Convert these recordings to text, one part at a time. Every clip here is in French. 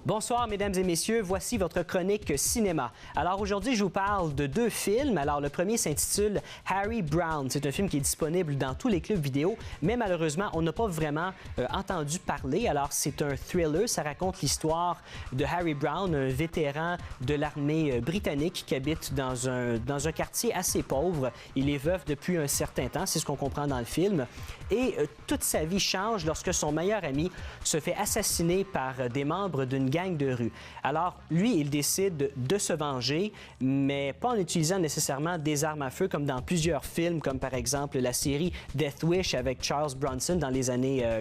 Bonsoir, mesdames et messieurs. Voici votre chronique cinéma. Alors aujourd'hui, je vous parle de deux films. Alors le premier s'intitule Harry Brown. C'est un film qui est disponible dans tous les clubs vidéo, mais malheureusement, on n'a pas vraiment entendu parler. Alors c'est un thriller. Ça raconte l'histoire de Harry Brown, un vétéran de l'armée britannique qui habite dans un quartier assez pauvre. Il est veuf depuis un certain temps, c'est ce qu'on comprend dans le film. Et toute sa vie change lorsque son meilleur ami se fait assassiner par des membres d'une gang de rue. Alors, lui, il décide de se venger, mais pas en utilisant nécessairement des armes à feu comme dans plusieurs films, comme par exemple la série Death Wish avec Charles Bronson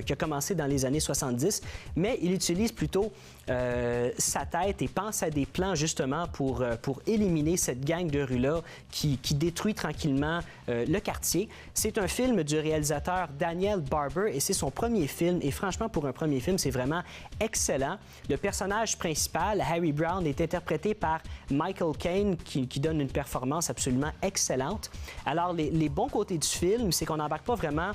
qui a commencé dans les années 70, mais il utilise plutôt sa tête et pense à des plans justement pour éliminer cette gang de rue-là qui détruit tranquillement le quartier. C'est un film du réalisateur Daniel Barber et c'est son premier film. Et franchement, pour un premier film, c'est vraiment excellent. Le personnage principal, Harry Brown, est interprété par Michael Caine qui donne une performance absolument excellente. Alors, les bons côtés du film, c'est qu'on n'embarque pas vraiment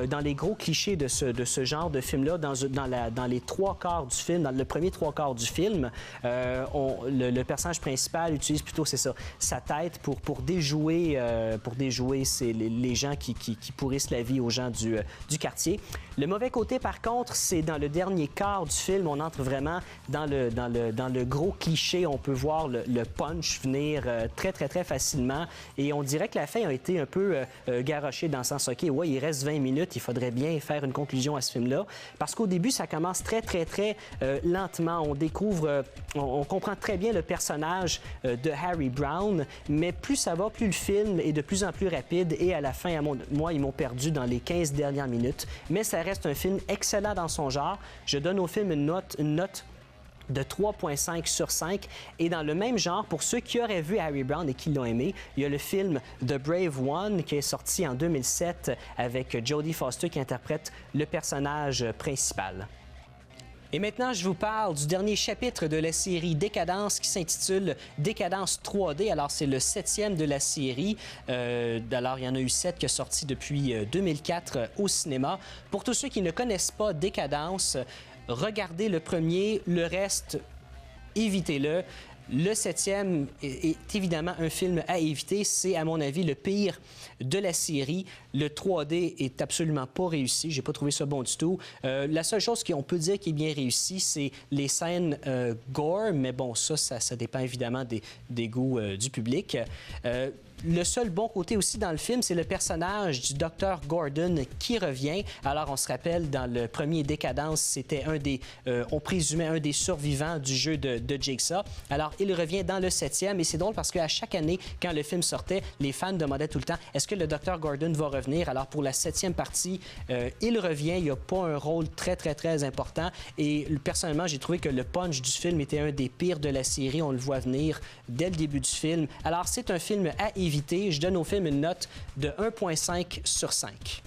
dans les gros clichés de ce genre de film-là, dans les trois quarts du film, dans le premier trois quarts du film, le personnage principal utilise plutôt, c'est ça, sa tête pour déjouer les gens qui pourrissent la vie aux gens du quartier. Le mauvais côté, par contre, c'est dans le dernier quart du film, on entre vraiment dans le gros cliché. On peut voir le punch venir très facilement et on dirait que la fin a été un peu garochée dans le sens, OK, ouais, il reste 20 minutes, il faudrait bien faire une conclusion à ce film-là. Parce qu'au début, ça commence très lentement. On découvre, on comprend très bien le personnage de Harry Brown, mais plus ça va, plus le film est de plus en plus rapide et à la fin, moi, ils m'ont perdu dans les 15 dernières minutes. Mais ça reste un film excellent dans son genre. Je donne au film une note de 3,5 sur 5. Et dans le même genre, pour ceux qui auraient vu Harry Brown et qui l'ont aimé, il y a le film The Brave One qui est sorti en 2007 avec Jodie Foster qui interprète le personnage principal. Et maintenant, je vous parle du dernier chapitre de la série Décadence qui s'intitule Décadence 3D. Alors, c'est le 7e de la série. Alors, il y en a eu 7 qui sont sortis depuis 2004 au cinéma. Pour tous ceux qui ne connaissent pas Décadence, regardez le premier, le reste, évitez-le. Le 7e est évidemment un film à éviter. C'est, à mon avis, le pire de la série. Le 3D est absolument pas réussi. J'ai pas trouvé ça bon du tout. La seule chose qu'on peut dire qui est bien réussie, c'est les scènes gore. Mais bon, ça dépend évidemment des goûts du public. Le seul bon côté aussi dans le film, c'est le personnage du Dr. Gordon qui revient. Alors, on se rappelle, dans le premier Décadence, c'était on présumait un des survivants du jeu de Jigsaw. Alors, il revient dans le 7e et c'est drôle parce qu'à chaque année, quand le film sortait, les fans demandaient tout le temps, est-ce que le Dr. Gordon va revenir? Alors, pour la 7e partie, il revient. Il n'a pas un rôle très important. Et personnellement, j'ai trouvé que le punch du film était un des pires de la série. On le voit venir dès le début du film. Alors, c'est un film à éviter. Je donne au film une note de 1,5 sur 5.